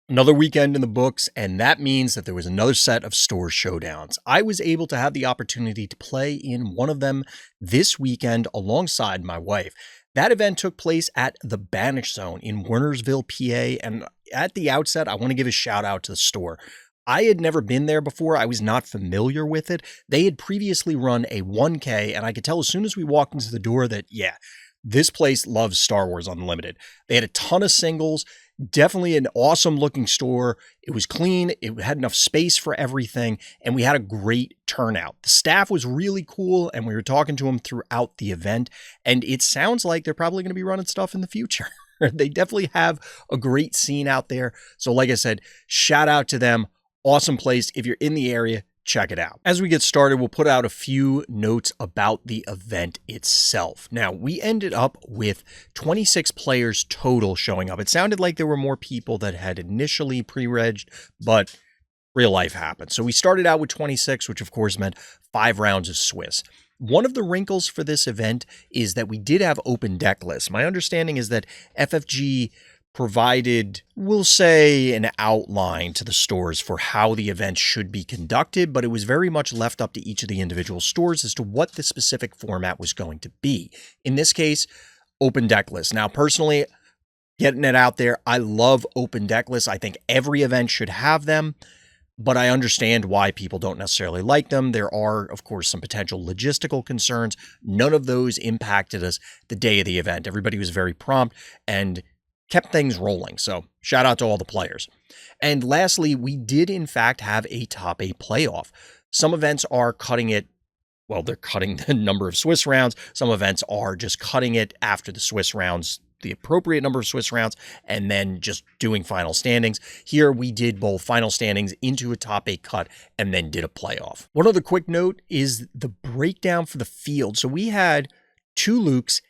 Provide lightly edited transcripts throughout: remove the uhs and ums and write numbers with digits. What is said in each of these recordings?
Another weekend in the books, and that means that there was another set of store showdowns. I was able to have the opportunity to play in one of them this weekend alongside my wife. That event took place at the Banish Zone in Wernersville, PA. And at the outset, I want to give a shout out to the store. I had never been there before. I was not familiar with it. They had previously run a 1K, and I could tell as soon as we walked into the door that, yeah, this place loves Star Wars Unlimited. They had a ton of singles. Definitely an awesome looking store. It was clean. It had enough space for everything. And we had a great turnout. The staff was really cool. And we were talking to them throughout the event. And it sounds like they're probably going to be running stuff in the future. They definitely have a great scene out there. So like I said, shout out to them. Awesome place. If you're in the area, check it out. As we get started, we'll put out a few notes about the event itself. Now, we ended up with 26 players total showing up. It sounded like there were more people that had initially pre-regged, but real life happened. So we started out with 26, which of course meant 5 rounds of Swiss. One of the wrinkles for this event is that we did have open deck lists. My understanding is that FFG provided, we'll say, an outline to the stores for how the event should be conducted, but it was very much left up to each of the individual stores as to what the specific format was going to be. In this case, open deck lists. Now, personally, getting it out there, I love open deck lists. I think every event should have them, but I understand why people don't necessarily like them. There are, of course, some potential logistical concerns. None of those impacted us the day of the event. Everybody was very prompt and kept things rolling. So shout out to all the players. And lastly, we did in fact have a top 8 playoff. Some events are cutting it. Well, they're cutting the number of Swiss rounds. Some events are just cutting it after the Swiss rounds, the appropriate number of Swiss rounds, and then just doing final standings. Here we did both final standings into a top 8 cut and then did a playoff. One other quick note is the breakdown for the field. So we had 2 Lukes,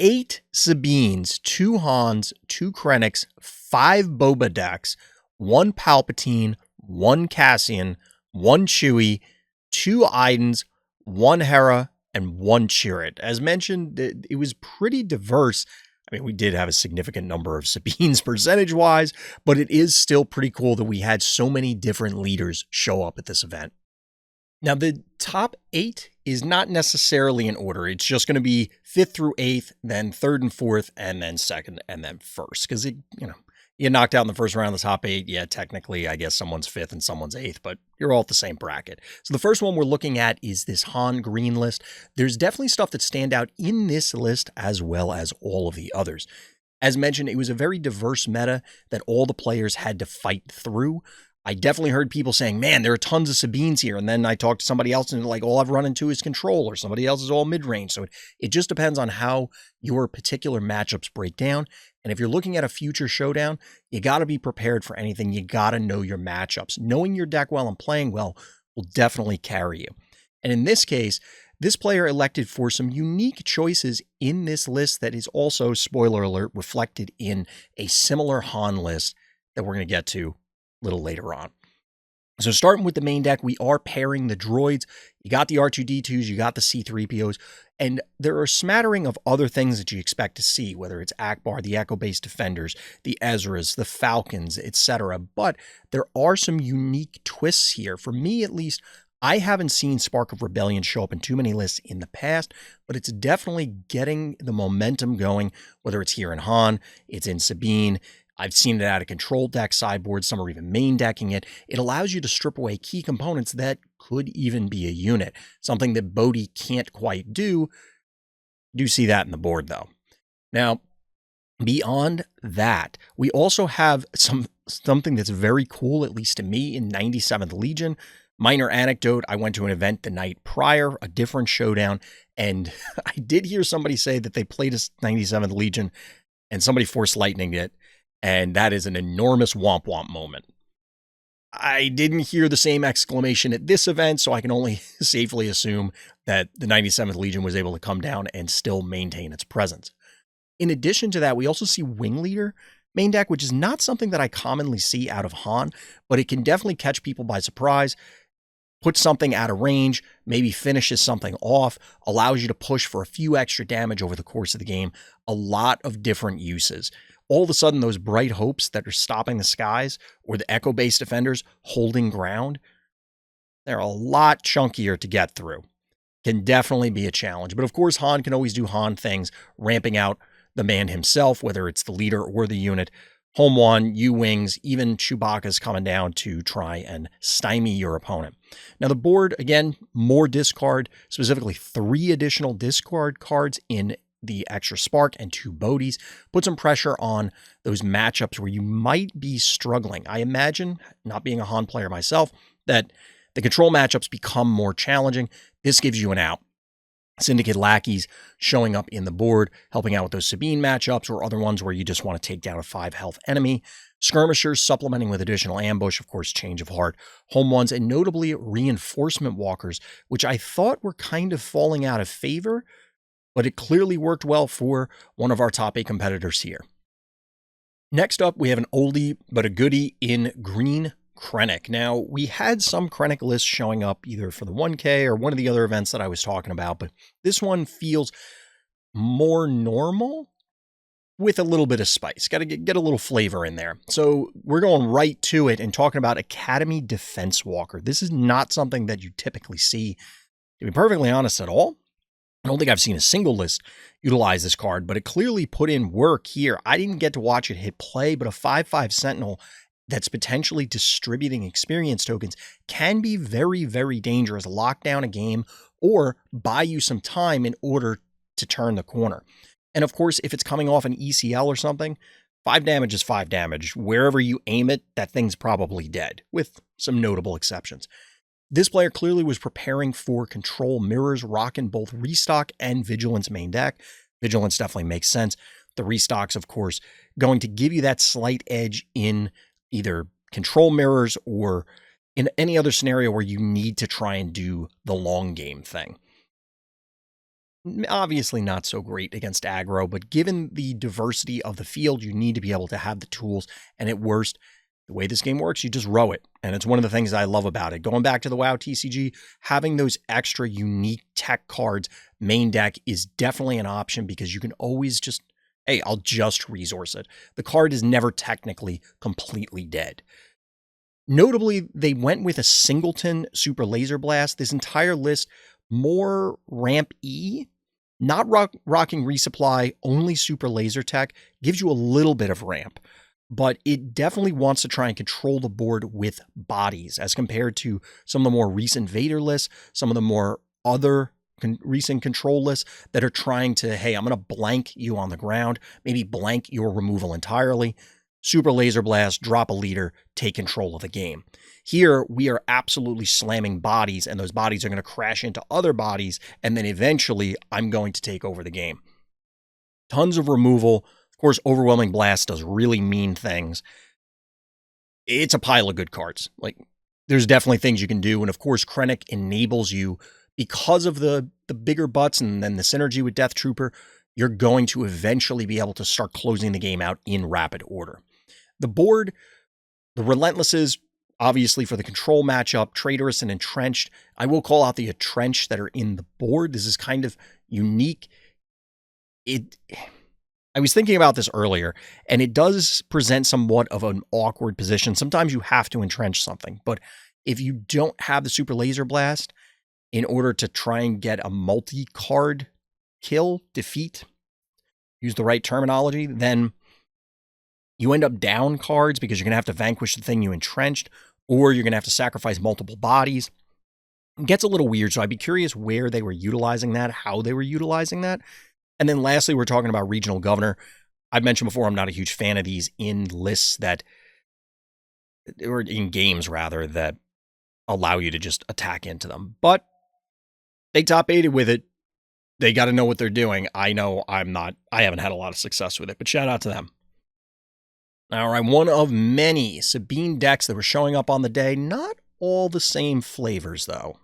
8 Sabines, 2 Hans, 2 Krennics, 5 boba decks, 1 Palpatine, 1 Cassian, 1 Chewie, 2 Idens, 1 Hera, and 1 Chirrut. As mentioned, it was pretty diverse. I mean, we did have a significant number of Sabines percentage-wise, but it is still pretty cool that we had so many different leaders show up at this event. Now, the top 8 is not necessarily in order. It's just going to be 5th through 8th, then 3rd and 4th, and then 2nd, and then 1st. Because, you knocked out in the first round of the top 8. Yeah, technically, I guess someone's 5th and someone's 8th, but you're all at the same bracket. So the first one we're looking at is this Han Green list. There's definitely stuff that stand out in this list as well as all of the others. As mentioned, it was a very diverse meta that all the players had to fight through. I definitely heard people saying, man, there are tons of Sabines here. And then I talked to somebody else and like, all I've run into is control, or somebody else is all mid-range. So it just depends on how your particular matchups break down. And if you're looking at a future showdown, you got to be prepared for anything. You got to know your matchups. Knowing your deck well and playing well will definitely carry you. And in this case, this player elected for some unique choices in this list that is also, spoiler alert, reflected in a similar Han list that we're going to get to little later on. So starting with the main deck, we are pairing the droids. You got the R2-D2s, you got the C-3POs, and there are a smattering of other things that you expect to see, whether it's Akbar, the Echo-based defenders, the Ezras, the Falcons, etc. But there are some unique twists here. For me, at least, I haven't seen Spark of Rebellion show up in too many lists in the past, but it's definitely getting the momentum going, whether it's here in Han, it's in Sabine. I've seen it out of control deck sideboards. Some are even main decking it. It allows you to strip away key components that could even be a unit. Something that Bodhi can't quite do. Do see that in the board, though. Now, beyond that, we also have something that's very cool, at least to me, in 97th Legion. Minor anecdote, I went to an event the night prior, a different showdown, and I did hear somebody say that they played a 97th Legion and somebody force lightninged it. And that is an enormous womp womp moment. I didn't hear the same exclamation at this event, so I can only safely assume that the 97th Legion was able to come down and still maintain its presence. In addition to that, we also see Wing Leader main deck, which is not something that I commonly see out of Han, but it can definitely catch people by surprise, put something out of range, maybe finishes something off, allows you to push for a few extra damage over the course of the game. A lot of different uses. all of a sudden those bright hopes that are stopping the skies or the echo-based defenders holding ground, they're a lot chunkier to get through. Can definitely be a challenge. But of course, Han can always do Han things, ramping out the man himself, whether it's the leader or the unit. Home one, U-Wings, even Chewbacca's coming down to try and stymie your opponent. Now the board, again, more discard, specifically 3 additional discard cards in the extra spark and 2 Bodies. Put some pressure on those matchups where you might be struggling. I imagine, not being a Han player myself, that the control matchups become more challenging. This gives you an out. Syndicate lackeys showing up in the board, helping out with those Sabine matchups or other ones where you just want to take down a 5 health enemy. Skirmishers supplementing with additional ambush, of course, change of heart. Home ones, and notably reinforcement walkers, which I thought were kind of falling out of favor, but it clearly worked well for one of our top 8 competitors here. Next up, we have an oldie but a goodie in green Krennic. Now, we had some Krennic lists showing up either for the 1K or one of the other events that I was talking about, but this one feels more normal with a little bit of spice. Got to get a little flavor in there. So we're going right to it and talking about Academy Defense Walker. This is not something that you typically see, to be perfectly honest, at all. I don't think I've seen a single list utilize this card, but it clearly put in work here. I didn't get to watch it hit play, but a 5/5 Sentinel that's potentially distributing experience tokens can be very, very dangerous, lock down a game, or buy you some time in order to turn the corner. And of course, if it's coming off an ECL or something, 5 damage is 5 damage. Wherever you aim it, that thing's probably dead, with some notable exceptions. This player clearly was preparing for control mirrors, rocking both Restock and Vigilance main deck. Vigilance definitely makes sense. The Restock's, of course, going to give you that slight edge in either control mirrors or in any other scenario where you need to try and do the long game thing. Obviously not so great against aggro, but given the diversity of the field, you need to be able to have the tools. And at worst, the way this game works, you just row it. And it's one of the things I love about it. Going back to the WoW TCG, having those extra unique tech cards main deck is definitely an option because you can always just, hey, I'll just resource it. The card is never technically completely dead. Notably, they went with a singleton Super Laser Blast. This entire list, more ramp E, not rocking resupply, only Super Laser Tech, gives you a little bit of ramp. But it definitely wants to try and control the board with bodies as compared to some of the more recent Vader lists, some of the more other recent control lists that are trying to, hey, I'm going to blank you on the ground, maybe blank your removal entirely. Super Laser Blast, drop a leader, take control of the game. Here, we are absolutely slamming bodies, and those bodies are going to crash into other bodies, and then eventually I'm going to take over the game. Tons of removal. Of course, Overwhelming Blast does really mean things. It's a pile of good cards. Like, there's definitely things you can do, and of course, Krennic enables you, because of the bigger butts and then the synergy with Death Trooper, you're going to eventually be able to start closing the game out in rapid order. The board, the Relentlesses, obviously for the control matchup, Traitorous and Entrenched. I will call out the Entrenched that are in the board. This is kind of unique. I was thinking about this earlier, and it does present somewhat of an awkward position. Sometimes you have to entrench something, but if you don't have the Super Laser Blast in order to try and get a multi-card kill, defeat, use the right terminology, then you end up down cards because you're going to have to vanquish the thing you entrenched, or you're going to have to sacrifice multiple bodies. It gets a little weird, so I'd be curious where they were utilizing that, how they were utilizing that. And then lastly, we're talking about Regional Governor. I've mentioned before, I'm not a huge fan of these in lists that, or in games rather, that allow you to just attack into them. But they top 8'd with it. They got to know what they're doing. I know I haven't had a lot of success with it, but shout out to them. All right, one of many Sabine decks that were showing up on the day. Not all the same flavors, though.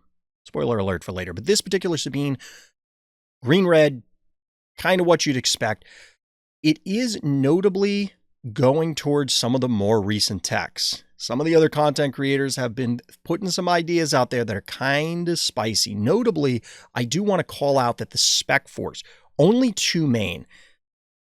Spoiler alert for later. But this particular Sabine, green-red, kind of what you'd expect. It is notably going towards some of the more recent techs. Some of the other content creators have been putting some ideas out there that are kind of spicy. Notably, I do want to call out that the Spec Force, only 2 main.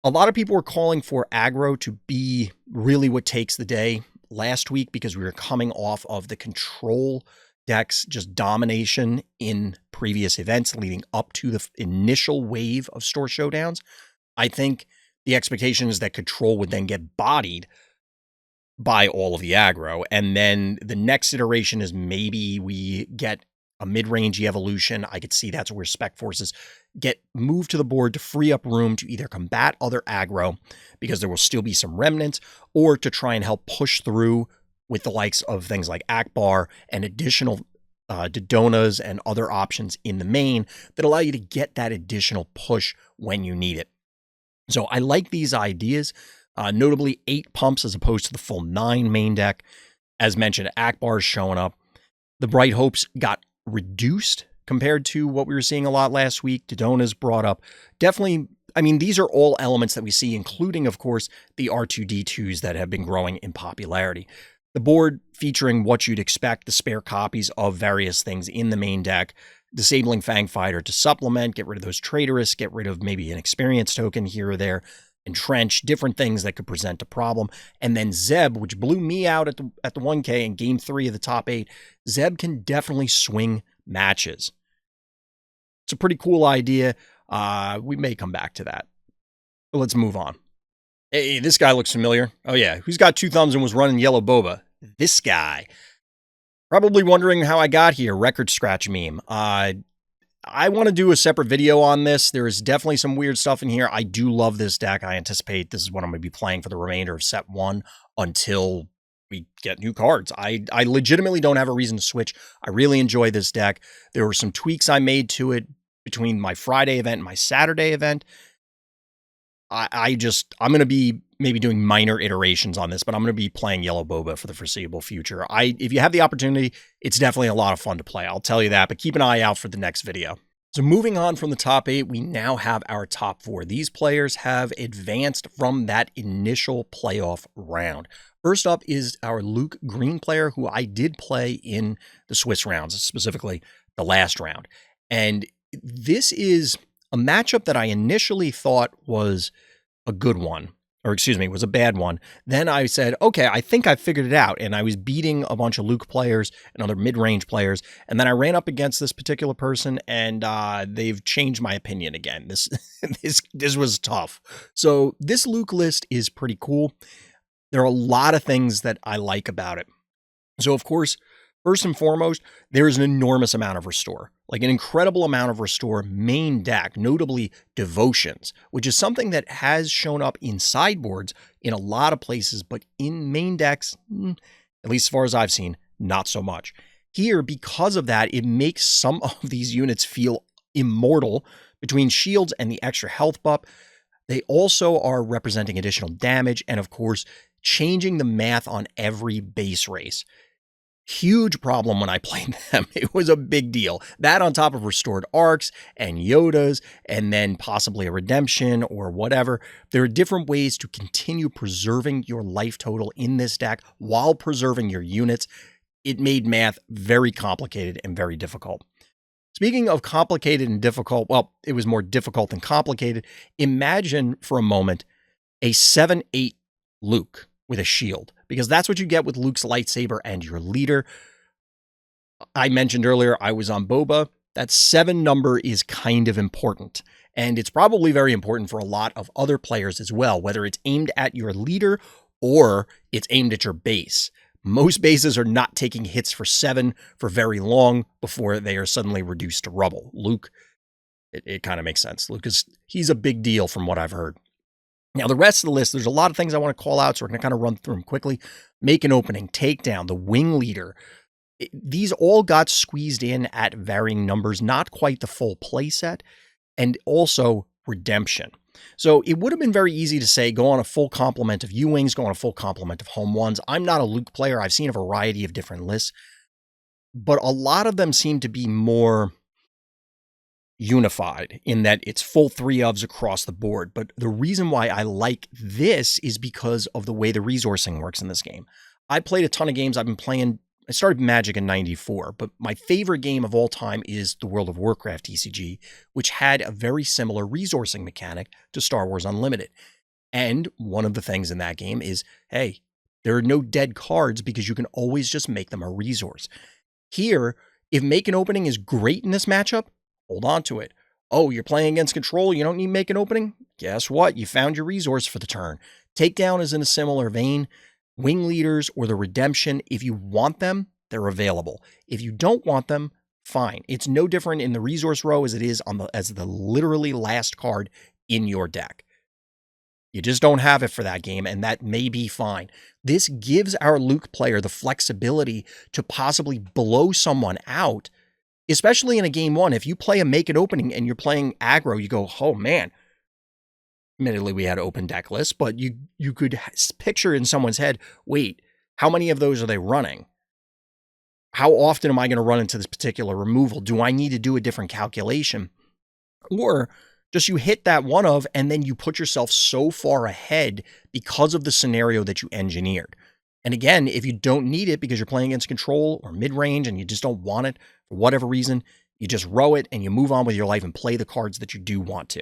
A lot of people were calling for aggro to be really what takes the day last week because we were coming off of the control decks just domination in previous events leading up to the initial wave of store showdowns. I think the expectation is that control would then get bodied by all of the aggro. And then the next iteration is maybe we get a mid-range evolution. I could see that's where spec forces get moved to the board to free up room to either combat other aggro because there will still be some remnants, or to try and help push through with the likes of things like Akbar and additional Dodonas and other options in the main that allow you to get that additional push when you need it. So I like these ideas, notably 8 pumps as opposed to the full 9 main deck. As mentioned, Akbar's showing up. The Bright Hopes got reduced compared to what we were seeing a lot last week. Dodona's brought up. Definitely, I mean, these are all elements that we see, including, of course, the R2-D2s that have been growing in popularity. The board featuring what you'd expect, the spare copies of various things in the main deck, disabling Fang Fighter to supplement, get rid of those traitorous, get rid of maybe an experience token here or there, entrench, different things that could present a problem. And then Zeb, which blew me out at the 1K in game 3 of the top 8, Zeb can definitely swing matches. It's a pretty cool idea. We may come back to that. But let's move on. Hey, this guy looks familiar. Oh yeah, who's got 2 thumbs and was running yellow boba? This guy. Probably wondering how I got here, record scratch meme. I want to do a separate video on this. There is definitely some weird stuff in here. I do love this deck. I anticipate this is what I'm going to be playing for the remainder of set 1 until we get new cards. I legitimately don't have a reason to switch. I really enjoy this deck. There were some tweaks I made to it between my Friday event and my Saturday event. I'm going to be maybe doing minor iterations on this, but I'm going to be playing Yellow Boba for the foreseeable future. If you have the opportunity, it's definitely a lot of fun to play. I'll tell you that, but keep an eye out for the next video. So moving on from the top 8, we now have our top 4. These players have advanced from that initial playoff round. First up is our Luke Green player, who I did play in the Swiss rounds, specifically the last round. And this is a matchup that I initially thought was a good one, or excuse me, was a bad one. Then I said, okay, I think I figured it out. And I was beating a bunch of Luke players and other mid-range players. And then I ran up against this particular person, and they've changed my opinion again. This was tough. So this Luke list is pretty cool. There are a lot of things that I like about it. So of course, first and foremost, there is an enormous amount of restore, like an incredible amount of restore main deck, notably devotions, which is something that has shown up in sideboards in a lot of places, but in main decks, at least as far as I've seen, not so much. Here, because of that, it makes some of these units feel immortal between shields and the extra health buff. They also are representing additional damage and, of course, changing the math on every base race. Huge problem when I played them. It was a big deal. That on top of restored arcs and Yodas and then possibly a redemption or whatever. There are different ways to continue preserving your life total in this deck while preserving your units. It made math very complicated and very difficult. Speaking of complicated and difficult, well, it was more difficult than complicated. Imagine for a moment a 7/8 Luke with a shield, because that's what you get with Luke's lightsaber and your leader. I mentioned earlier I was on Boba. That 7 number is kind of important, and it's probably very important for a lot of other players as well, whether it's aimed at your leader or it's aimed at your base. Most bases are not taking hits for 7 for very long before they are suddenly reduced to rubble. Luke, it kind of makes sense. Luke he's a big deal from what I've heard. Now, the rest of the list, there's a lot of things I want to call out, so we're going to kind of run through them quickly. Make an opening, takedown, the wing leader. These all got squeezed in at varying numbers, not quite the full play set, and also redemption. So it would have been very easy to say, go on a full complement of U-Wings, go on a full complement of Home Ones. I'm not a Luke player. I've seen a variety of different lists, but a lot of them seem to be more unified in that it's full 3-ofs across the board. But the reason why I like this is because of the way the resourcing works in this game. I played a ton of games. I started Magic in 94, but my favorite game of all time is the World of Warcraft TCG, which had a very similar resourcing mechanic to Star Wars Unlimited. And one of the things in that game is, hey, there are no dead cards because you can always just make them a resource. Here, if make an opening is great in this matchup, hold on to it. Oh, you're playing against control, you don't need make an opening? Guess what? You found your resource for the turn. Takedown is in a similar vein. Wing leaders or the redemption, if you want them, they're available. If you don't want them, fine. It's no different in the resource row as it is as the literally last card in your deck. You just don't have it for that game, and that may be fine. This gives our Luke player the flexibility to possibly blow someone out, especially in a game one. If you play a make it opening and you're playing aggro, you go, oh man. Admittedly, we had open deck lists, but you could picture in someone's head, wait, how many of those are they running? How often am I going to run into this particular removal? Do I need to do a different calculation? Or just you hit that one of, and then you put yourself so far ahead because of the scenario that you engineered. And again, if you don't need it because you're playing against control or mid-range and you just don't want it for whatever reason, you just row it and you move on with your life and play the cards that you do want to.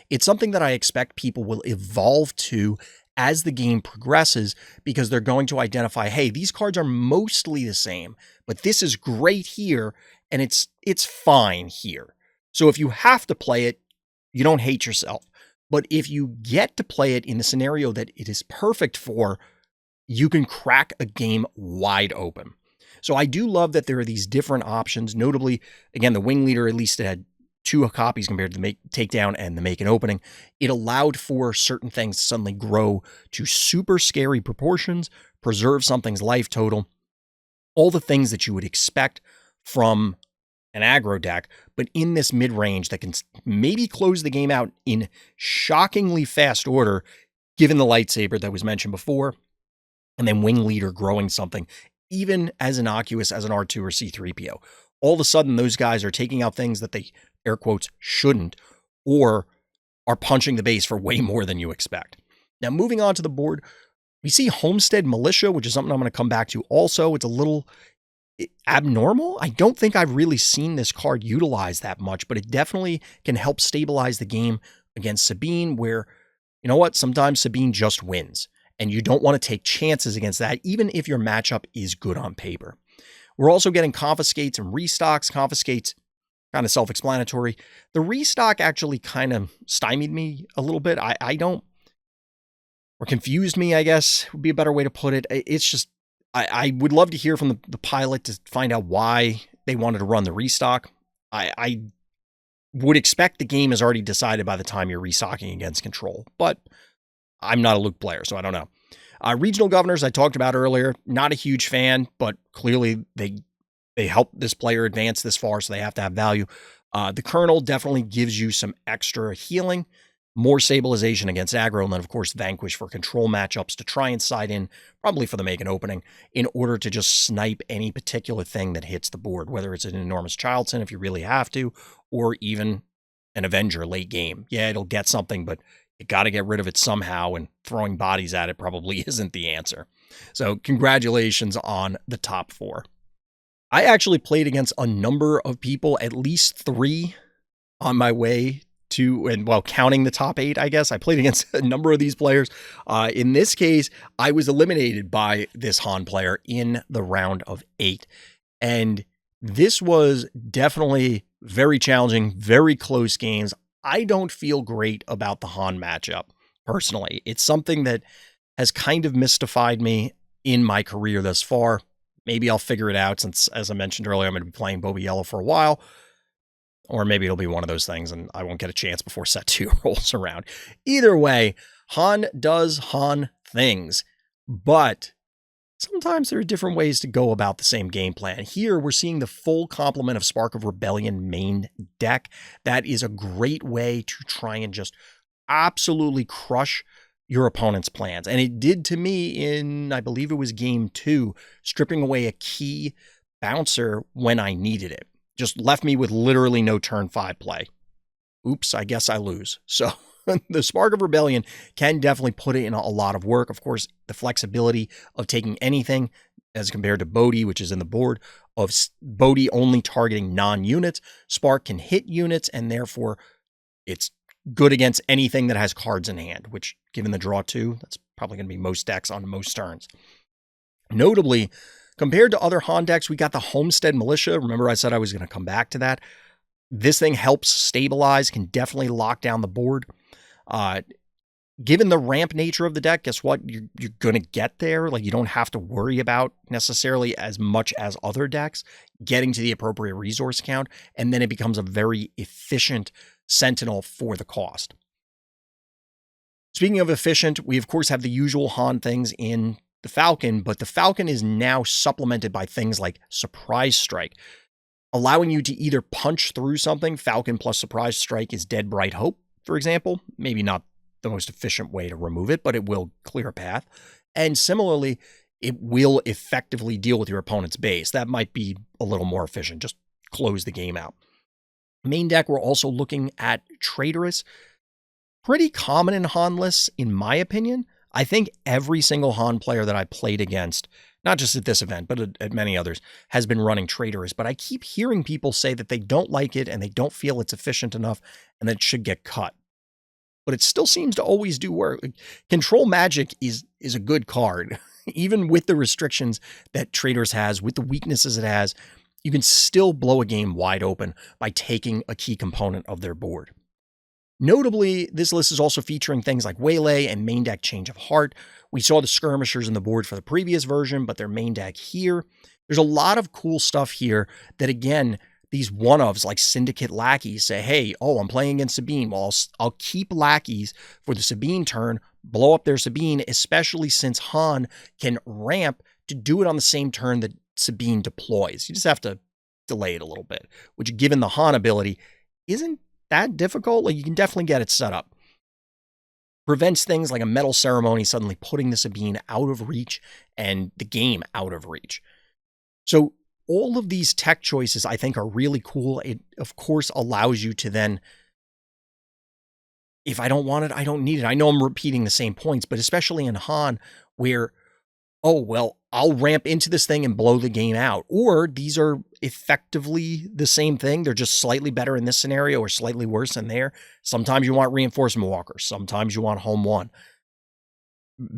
It's something that I expect people will evolve to as the game progresses because they're going to identify, hey, these cards are mostly the same, but this is great here and it's fine here. So if you have to play it, you don't hate yourself. But if you get to play it in the scenario that it is perfect for, you can crack a game wide open. So I do love that there are these different options. Notably, again, the wing leader, at least it had 2 copies compared to the takedown and the make an opening. It allowed for certain things to suddenly grow to super scary proportions, preserve something's life total, all the things that you would expect from an aggro deck, but in this mid-range that can maybe close the game out in shockingly fast order, given the lightsaber that was mentioned before, and then wing leader growing something, even as innocuous as an R2 or C3PO. All of a sudden, those guys are taking out things that they, air quotes, shouldn't, or are punching the base for way more than you expect. Now, moving on to the board, we see Homestead Militia, which is something I'm going to come back to also. It's a little abnormal. I don't think I've really seen this card utilized that much, but it definitely can help stabilize the game against Sabine, where, you know what, sometimes Sabine just wins, and you don't want to take chances against that, even if your matchup is good on paper. We're also getting confiscates and restocks. Confiscates, kind of self-explanatory. The restock actually kind of stymied me a little bit. I don't, or confused me, I guess, would be a better way to put it. It's just, I would love to hear from the pilot to find out why they wanted to run the restock. I would expect the game is already decided by the time you're restocking against control, but I'm not a Luke player, so I don't know. Regional governors I talked about earlier, not a huge fan, but clearly they helped this player advance this far, so they have to have value. The Colonel definitely gives you some extra healing, more stabilization against aggro, and then, of course, Vanquish for control matchups to try and side in, probably for the make an opening, in order to just snipe any particular thing that hits the board, whether it's an enormous child sin if you really have to, or even an Avenger late game. Yeah, it'll get something, but you got to get rid of it somehow, and throwing bodies at it probably isn't the answer. So congratulations on the top 4. I actually played against a number of people, at least 3 on my way to, and well, counting the top 8, I guess. I played against a number of these players. In this case, I was eliminated by this Han player in the round of 8. And this was definitely very challenging, very close games. I don't feel great about the Han matchup, personally. It's something that has kind of mystified me in my career thus far. Maybe I'll figure it out since, as I mentioned earlier, I'm going to be playing Boba Yellow for a while. Or maybe it'll be one of those things and I won't get a chance before set 2 rolls around. Either way, Han does Han things. But sometimes there are different ways to go about the same game plan. Here, we're seeing the full complement of Spark of Rebellion main deck. That is a great way to try and just absolutely crush your opponent's plans. And it did to me in, I believe it was game 2, stripping away a key bouncer when I needed it. Just left me with literally no turn 5 play. Oops, I guess I lose. So the Spark of Rebellion can definitely put it in a lot of work. Of course, the flexibility of taking anything as compared to Bodhi, which is in the board, of Bodhi only targeting non-units. Spark can hit units, and therefore it's good against anything that has cards in hand, which, given the draw 2, that's probably going to be most decks on most turns. Notably, compared to other Han decks, we got the Homestead Militia. Remember I said I was going to come back to that. This thing helps stabilize, can definitely lock down the board. Given the ramp nature of the deck, guess what? You're going to get there. Like, you don't have to worry about necessarily as much as other decks getting to the appropriate resource count, and then it becomes a very efficient Sentinel for the cost. Speaking of efficient, we of course have the usual Han things in the Falcon, but the Falcon is now supplemented by things like Surprise Strike, allowing you to either punch through something. Falcon plus Surprise Strike is Dead Bright Hope, for example. Maybe not the most efficient way to remove it, but it will clear a path. And similarly, it will effectively deal with your opponent's base. That might be a little more efficient. Just close the game out. Main deck, we're also looking at Traitorous. Pretty common in Han lists, in my opinion. I think every single Han player that I played against, not just at this event, but at many others, has been running Traitorous. But I keep hearing people say that they don't like it and they don't feel it's efficient enough and that it should get cut. But it still seems to always do work. Control Magic is a good card. Even with the restrictions that Traitorous has, with the weaknesses it has, you can still blow a game wide open by taking a key component of their board. Notably, this list is also featuring things like Waylay and main deck Change of Heart. We saw the Skirmishers in the board for the previous version, but their main deck here. There's a lot of cool stuff here that, again, these one-ofs like Syndicate Lackeys say, hey, I'm playing against Sabine. Well, I'll keep Lackeys for the Sabine turn, blow up their Sabine, especially since Han can ramp to do it on the same turn that Sabine deploys. You just have to delay it a little bit, which, given the Han ability, isn't that difficult. Like, you can definitely get it set up. Prevents things like a Metal Ceremony suddenly putting the Sabine out of reach and the game out of reach. So all of these tech choices, I think, are really cool. It, of course, allows you to then, if I don't want it, I don't need it. I know I'm repeating the same points, but especially in Han, where, I'll ramp into this thing and blow the game out. Or these are effectively the same thing. They're just slightly better in this scenario or slightly worse in there. Sometimes you want Reinforcement Walkers. Sometimes you want Home 1.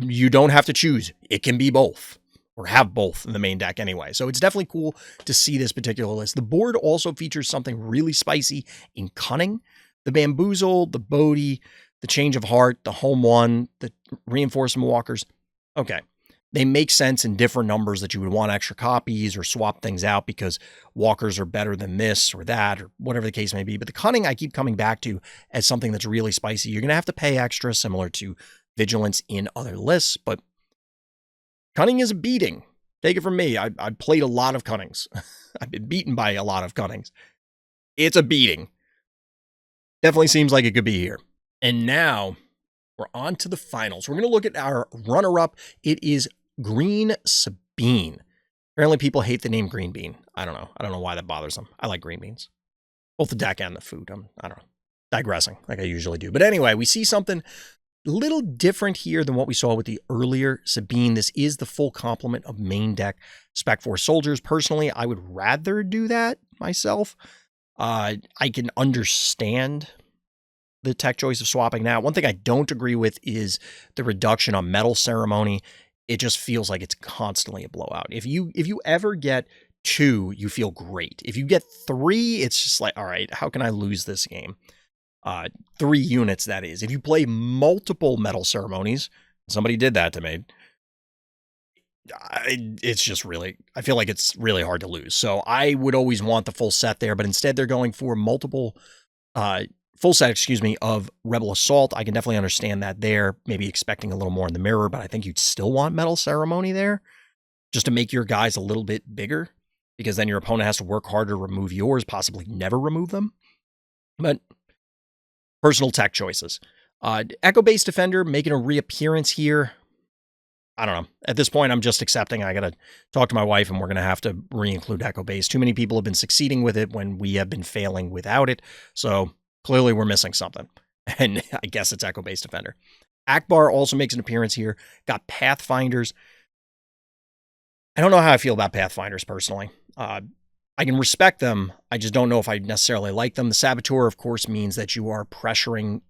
You don't have to choose. It can be both, or have both in the main deck anyway. So it's definitely cool to see this particular list. The board also features something really spicy in Cunning. The Bamboozle, the Bodhi, the Change of Heart, the Home 1, the Reinforcement Walkers. Okay. They make sense in different numbers that you would want extra copies or swap things out because walkers are better than this or that or whatever the case may be. But the Cunning I keep coming back to as something that's really spicy. You're going to have to pay extra, similar to Vigilance in other lists, but Cunning is a beating. Take it from me. I played a lot of Cunnings. I've been beaten by a lot of Cunnings. It's a beating. Definitely seems like it could be here. And now we're on to the finals. We're going to look at our runner-up. It is Green Sabine. Apparently people hate the name Green Bean. I don't know. I don't know why that bothers them. I like green beans. Both the deck and the food. I don't know. Digressing like I usually do. But anyway, we see something a little different here than what we saw with the earlier Sabine. This is the full complement of main deck Spec Force soldiers. Personally, I would rather do that myself. I can understand the tech choice of swapping that. One thing I don't agree with is the reduction on Metal Ceremony. It just feels like it's constantly a blowout. If you ever get 2, you feel great. If you get 3, it's just like, all right, how can I lose this game? 3 units, that is. If you play multiple Metal Ceremonies, somebody did that to me, it's just really, I feel like it's really hard to lose. So I would always want the full set there, but instead they're going for full set, of Rebel Assault. I can definitely understand that there, maybe expecting a little more in the mirror, but I think you'd still want Metal Ceremony there just to make your guys a little bit bigger, because then your opponent has to work harder to remove yours, possibly never remove them. But personal tech choices. Echo Base Defender making a reappearance here. I don't know. At this point, I'm just accepting. I got to talk to my wife and we're going to have to re-include Echo Base. Too many people have been succeeding with it when we have been failing without it. So clearly we're missing something. And I guess it's Echo Base Defender. Akbar also makes an appearance here. Got Pathfinders. I don't know how I feel about Pathfinders personally. I can respect them. I just don't know if I necessarily like them. The Saboteur, of course, means that you are pressuring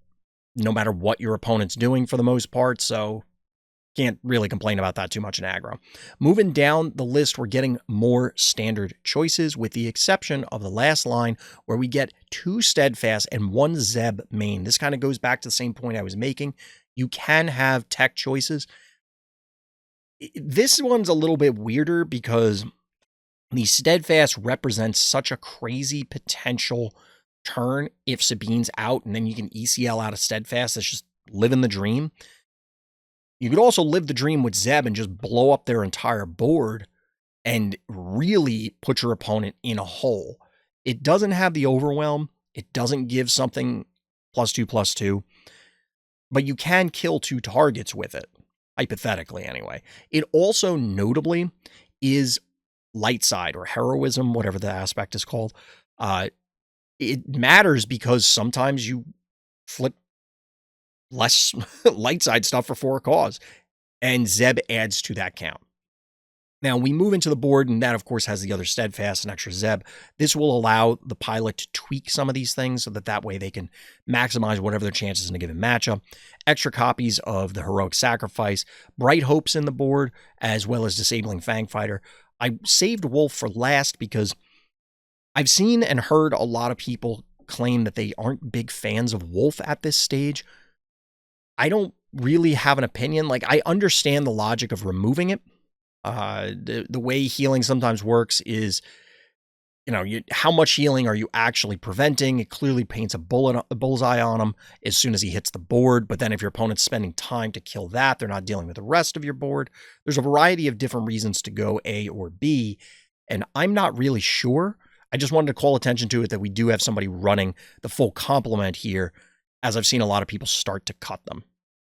no matter what your opponent's doing for the most part, so can't really complain about that too much in aggro. Moving down the list, we're getting more standard choices with the exception of the last line where we get 2 Steadfast and 1 Zeb main. This kind of goes back to the same point I was making. You can have tech choices. This one's a little bit weirder because the Steadfast represents such a crazy potential turn if Sabine's out and then you can ECL out of Steadfast. That's just living the dream. You could also live the dream with Zeb and just blow up their entire board and really put your opponent in a hole. It doesn't have the overwhelm. It doesn't give something +2/+2, but you can kill 2 targets with it, hypothetically anyway. It also notably is light side or heroism, whatever the aspect is called. It matters because sometimes you flip less light side stuff for a cause, and Zeb adds to that count. Now we move into the board, and that of course has the other Steadfast and extra Zeb. This will allow the pilot to tweak some of these things so that way they can maximize whatever their chances in a given matchup. Extra copies of the Heroic Sacrifice, Bright Hopes in the board, as well as Disabling Fangfighter. I saved Wolf for last because I've seen and heard a lot of people claim that they aren't big fans of Wolf at this stage. I don't really have an opinion. Like, I understand the logic of removing it. The way healing sometimes works is, how much healing are you actually preventing? It clearly paints a bullseye on him as soon as he hits the board. But then if your opponent's spending time to kill that, they're not dealing with the rest of your board. There's a variety of different reasons to go A or B, and I'm not really sure. I just wanted to call attention to it that we do have somebody running the full complement here, as I've seen a lot of people start to cut them.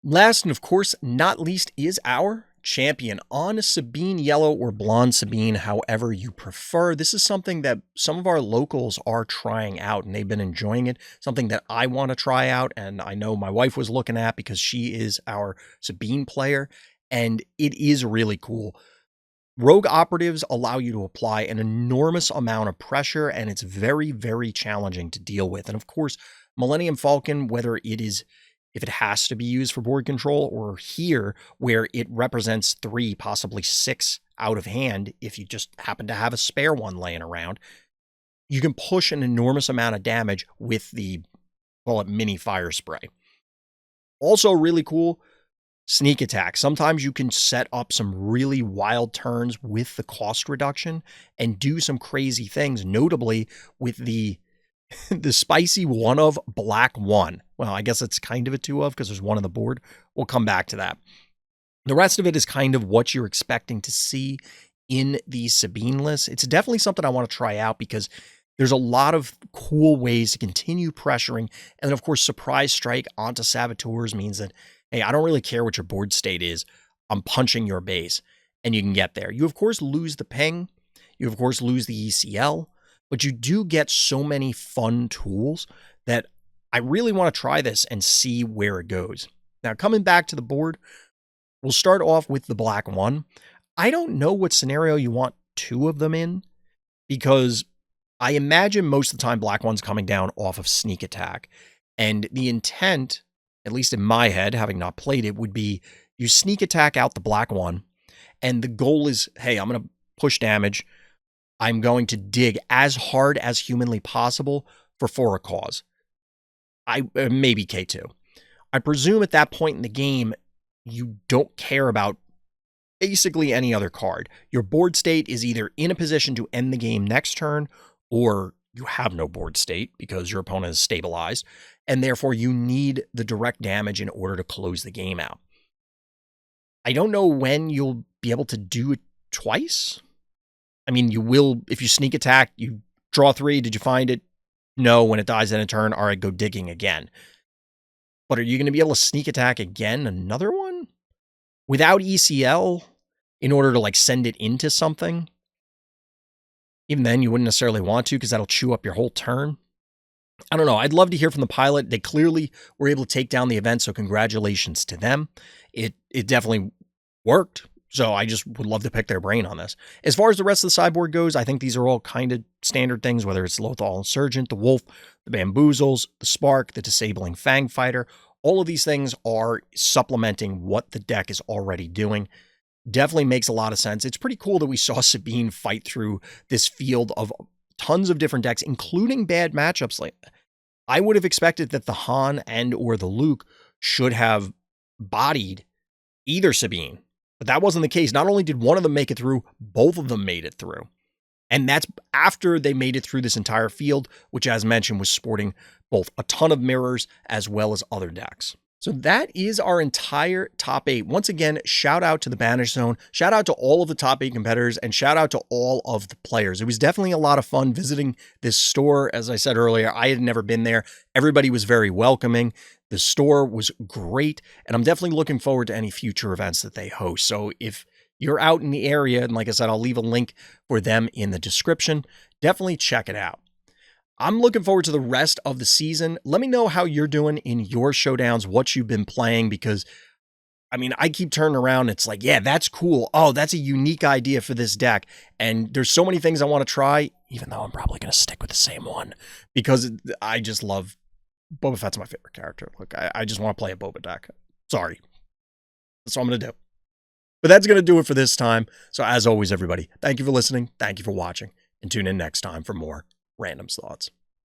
Last and of course not least is our champion on Sabine Yellow or Blonde Sabine, however you prefer. This is something that some of our locals are trying out and they've been enjoying it. Something that I want to try out, and I know my wife was looking at because she is our Sabine player, and it is really cool. Rogue operatives allow you to apply an enormous amount of pressure, and it's very, very challenging to deal with. And of course, Millennium Falcon, whether if it has to be used for board control, or here where it represents 3, possibly 6 out of hand, if you just happen to have a spare one laying around, you can push an enormous amount of damage with the, call it, mini fire spray. Also really cool, sneak attack. Sometimes you can set up some really wild turns with the cost reduction and do some crazy things, notably with the spicy 1 of Black 1. Well, I guess it's kind of a 2 of because there's 1 on the board. We'll come back to that. The rest of it is kind of what you're expecting to see in the Sabine list. It's definitely something I want to try out because there's a lot of cool ways to continue pressuring. And then, of course, Surprise Strike onto Saboteurs means that, hey, I don't really care what your board state is. I'm punching your base, and you can get there. You, of course, lose the ping. You, of course, lose the ECL. But you do get so many fun tools that I really want to try this and see where it goes. Now, coming back to the board, we'll start off with the Black 1. I don't know what scenario you want 2 of them in, because I imagine most of the time Black 1's coming down off of sneak attack. And the intent, at least in my head, having not played it, would be you sneak attack out the Black 1, and the goal is, hey, I'm going to push damage. I'm going to dig as hard as humanly possible for a cause. Maybe K2. I presume at that point in the game, you don't care about basically any other card. Your board state is either in a position to end the game next turn, or you have no board state because your opponent is stabilized, and therefore you need the direct damage in order to close the game out. I don't know when you'll be able to do it twice. I mean, you will, if you sneak attack, you draw 3. Did you find it? No. When it dies in a turn, all right, go digging again. But are you going to be able to sneak attack again another one without ECL in order to send it into something? Even then, you wouldn't necessarily want to because that'll chew up your whole turn. I don't know. I'd love to hear from the pilot. They clearly were able to take down the event, so congratulations to them. It definitely worked. So I just would love to pick their brain on this. As far as the rest of the sideboard goes, I think these are all kind of standard things, whether it's Lothal Insurgent, the Wolf, the Bamboozles, the Spark, the Disabling Fangfighter. All of these things are supplementing what the deck is already doing. Definitely makes a lot of sense. It's pretty cool that we saw Sabine fight through this field of tons of different decks, including bad matchups. Like, I would have expected that the Han and or the Luke should have bodied either Sabine, but that wasn't the case. Not only did one of them make it through, both of them made it through. And that's after they made it through this entire field, which, as mentioned, was sporting both a ton of mirrors as well as other decks. So that is our entire top 8. Once again, shout out to the Banish Zone. Shout out to all of the top 8 competitors, and shout out to all of the players. It was definitely a lot of fun visiting this store. As I said earlier, I had never been there. Everybody was very welcoming. The store was great, and I'm definitely looking forward to any future events that they host. So if you're out in the area, and like I said, I'll leave a link for them in the description, definitely check it out. I'm looking forward to the rest of the season. Let me know how you're doing in your showdowns, what you've been playing, because I mean, I keep turning around. It's like, yeah, that's cool. Oh, that's a unique idea for this deck. And there's so many things I want to try, even though I'm probably going to stick with the same one because I just love Boba Fett's my favorite character. Look, I just want to play a Boba deck. Sorry. That's what I'm going to do. But that's going to do it for this time. So as always, everybody, thank you for listening. Thank you for watching, and tune in next time for more Random's Thoughts.